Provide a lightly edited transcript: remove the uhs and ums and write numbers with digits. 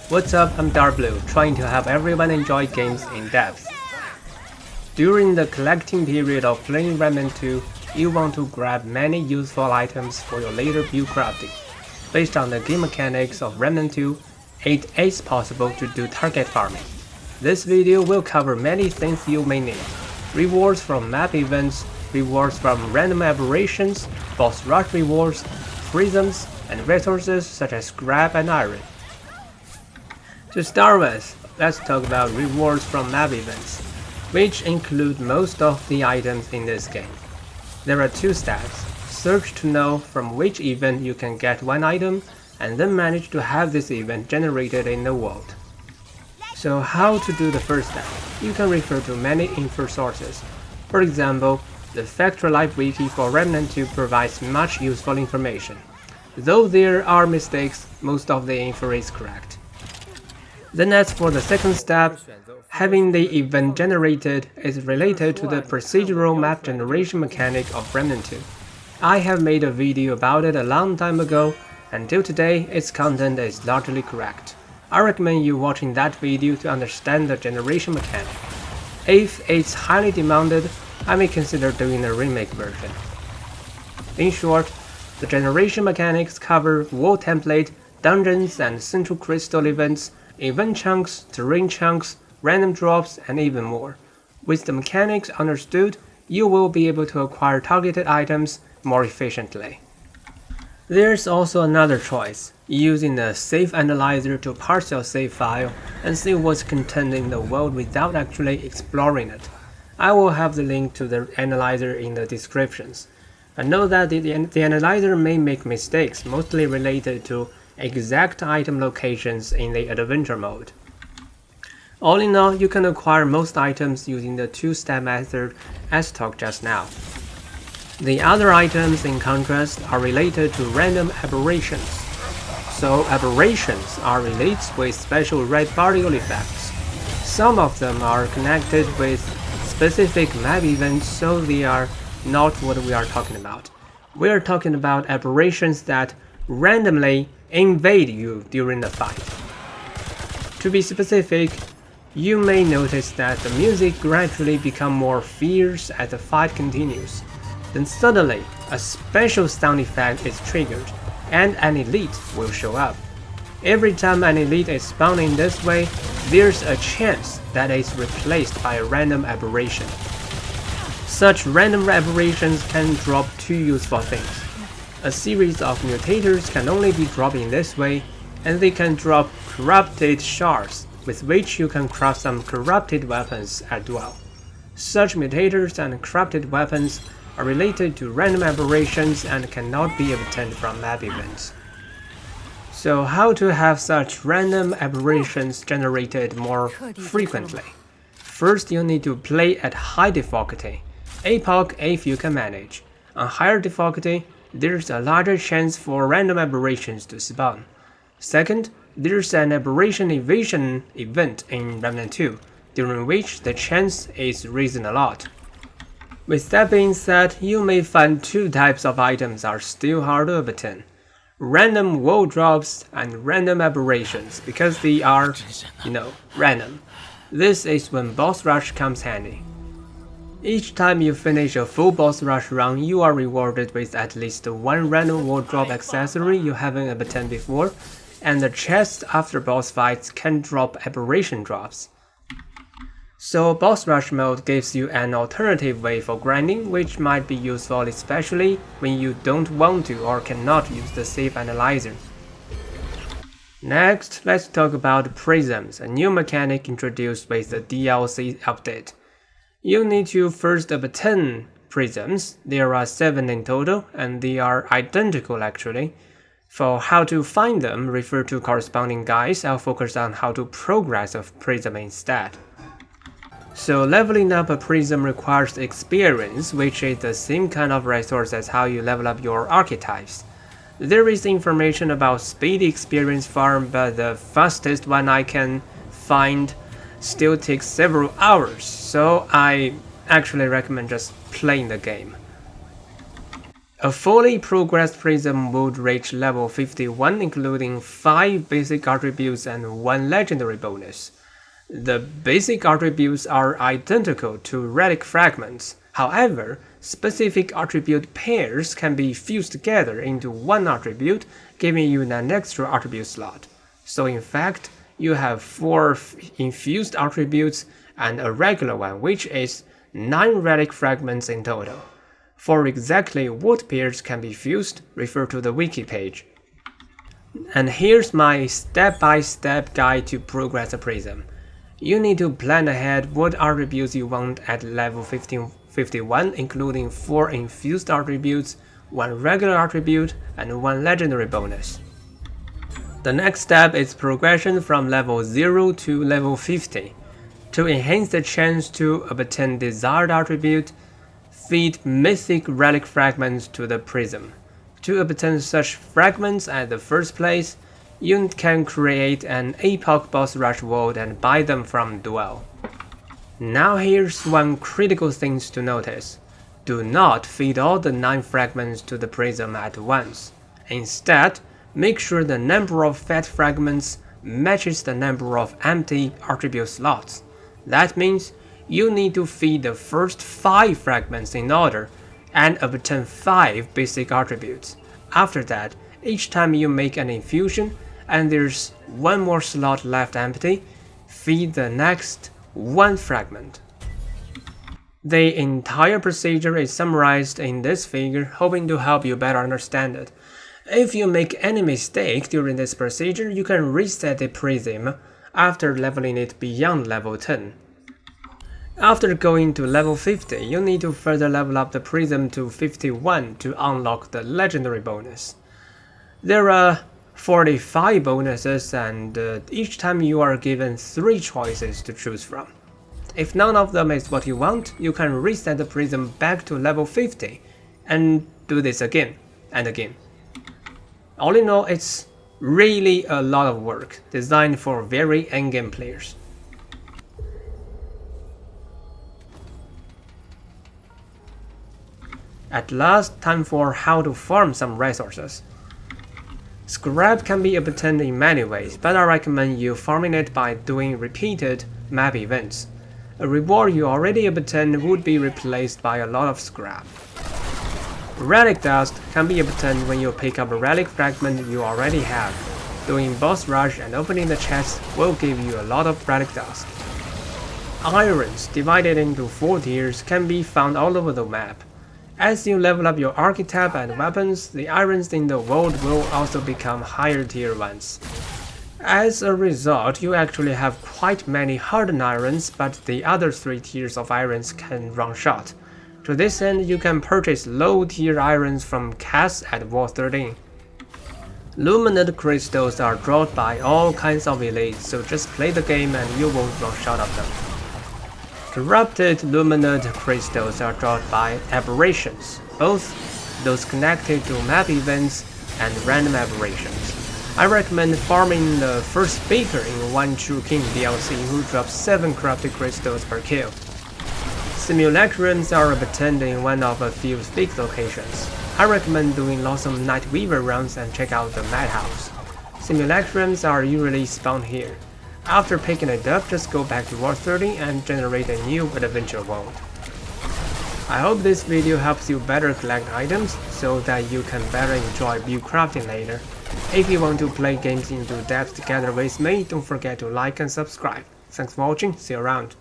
What's up, I'm Darkbblue, trying to help everyone enjoy games in depth. During the collecting period of playing Remnant 2, you want to grab many useful items for your later build crafting. Based on the game mechanics of Remnant 2, it is possible to do target farming. This video will cover many things you may need: rewards from map events, rewards from random aberrations, boss rush rewards, prisms, and resources such as scrap and iron. To start with, let's talk about rewards from map events, which include most of the items in this game. There are two steps: search to know from which event you can get one item, and then manage to have this event generated in the world. So how to do the first step? You can refer to many info sources. For example, the Factory Life Wiki for Remnant 2 provides much useful information. Though there are mistakes, most of the info is correct. Then as for the second step, having the event generated is related to the procedural map generation mechanic of Remnant 2. I have made a video about it a long time ago, and till today its content is largely correct. I recommend you watching that video to understand the generation mechanic. If it's highly demanded, I may consider doing a remake version. In short, the generation mechanics cover wall template, dungeons and central crystal events, event chunks, terrain chunks, random drops, and even more. With the mechanics understood, you will be able to acquire targeted items more efficiently. There's also another choice: using the save analyzer to parse your save file and see what's contained in the world without actually exploring it. I will have the link to the analyzer in the descriptions. I know that the analyzer may make mistakes, mostly related to exact item locations in the adventure mode. All in all, you can acquire most items using the two-step method as talked just now. The other items, in contrast, are related to random aberrations. So aberrations are related with special red particle effects. Some of them are connected with specific map events, so they are not what we are talking about. We are talking about aberrations that randomly invade you during the fight. To be specific, you may notice that the music gradually becomes more fierce as the fight continues. Then suddenly, a special sound effect is triggered, and an elite will show up. Every time an elite is spawned in this way, there's a chance that it's replaced by a random aberration. Such random aberrations can drop two useful things. A series of mutators can only be dropped in this way, and they can drop corrupted shards, with which you can craft some corrupted weapons as well. Such mutators and corrupted weapons are related to random aberrations and cannot be obtained from map events. So how to have such random aberrations generated more frequently? First, you need to play at high difficulty, APOC if you can manage. On higher difficulty, there's a larger chance for random aberrations to spawn. Second, there's an aberration evasion event in Remnant 2, during which the chance is risen a lot. With that being said, you may find two types of items are still hard to obtain: random wall drops and random aberrations, because they are, random. This is when boss rush comes handy. Each time you finish a full boss rush run, you are rewarded with at least one random wall drop accessory you haven't obtained before, and the chests after boss fights can drop aberration drops. So boss rush mode gives you an alternative way for grinding, which might be useful especially when you don't want to or cannot use the save analyzer. Next, let's talk about Prisms, a new mechanic introduced with the DLC update. You need to first obtain prisms. There are 7 in total, and they are identical actually. For how to find them, refer to corresponding guides. I'll focus on how to progress a prism instead. So leveling up a prism requires experience, which is the same kind of resource as how you level up your archetypes. There is information about speed experience farm, but the fastest one I can find still takes several hours, so I actually recommend just playing the game. A fully progressed prism would reach level 51, including 5 basic attributes and 1 legendary bonus. The basic attributes are identical to relic fragments. However, specific attribute pairs can be fused together into one attribute, giving you an extra attribute slot. So in fact, you have 4 infused attributes and a regular one, which is 9 relic fragments in total. For exactly what pairs can be fused, refer to the wiki page. And here's my step-by-step guide to progress a prism. You need to plan ahead what attributes you want at level 51, including 4 infused attributes, 1 regular attribute, and 1 legendary bonus. The next step is progression from level 0 to level 50. To enhance the chance to obtain desired attribute, feed mythic relic fragments to the prism. To obtain such fragments at the first place, you can create an Epoch Boss Rush World and buy them from Duel. Now here's one critical thing to notice. Do not feed all the 9 fragments to the prism at once. Instead, make sure the number of fed fragments matches the number of empty attribute slots. That means you need to feed the first 5 fragments in order and obtain 5 basic attributes. After that, each time you make an infusion and there's 1 more slot left empty, feed the next 1 fragment. The entire procedure is summarized in this figure, hoping to help you better understand it. If you make any mistake during this procedure, you can reset the prism after leveling it beyond level 10. After going to level 50, you need to further level up the prism to 51 to unlock the legendary bonus. There are 45 bonuses, and each time you are given 3 choices to choose from. If none of them is what you want, you can reset the prism back to level 50 and do this again and again. All in all, it's really a lot of work, designed for very endgame players. At last, time for how to farm some resources. Scrap can be obtained in many ways, but I recommend you farming it by doing repeated map events. A reward you already obtained would be replaced by a lot of scrap. Relic dust can be obtained when you pick up a relic fragment you already have. Doing boss rush and opening the chest will give you a lot of relic dust. Irons, divided into 4 tiers, can be found all over the map. As you level up your archetype and weapons, the irons in the world will also become higher tier ones. As a result, you actually have quite many hardened irons, but the other 3 tiers of irons can run short. To this end, you can purchase low tier irons from Cass at Wall 13. Luminant crystals are dropped by all kinds of elites, so just play the game and you won't run short of them. Corrupted luminant crystals are dropped by aberrations, both those connected to map events and random aberrations. I recommend farming the first speaker in One True King DLC, who drops 7 corrupted crystals per kill. Simulacrums are obtained in one of a few fixed locations. I recommend doing Lonesome Night Weaver runs and check out the Madhouse. Simulacrums are usually spawned here. After picking it up, just go back to Wall 30 and generate a new adventure world. I hope this video helps you better collect items so that you can better enjoy build crafting later. If you want to play games into depth together with me, don't forget to like and subscribe. Thanks for watching, see you around.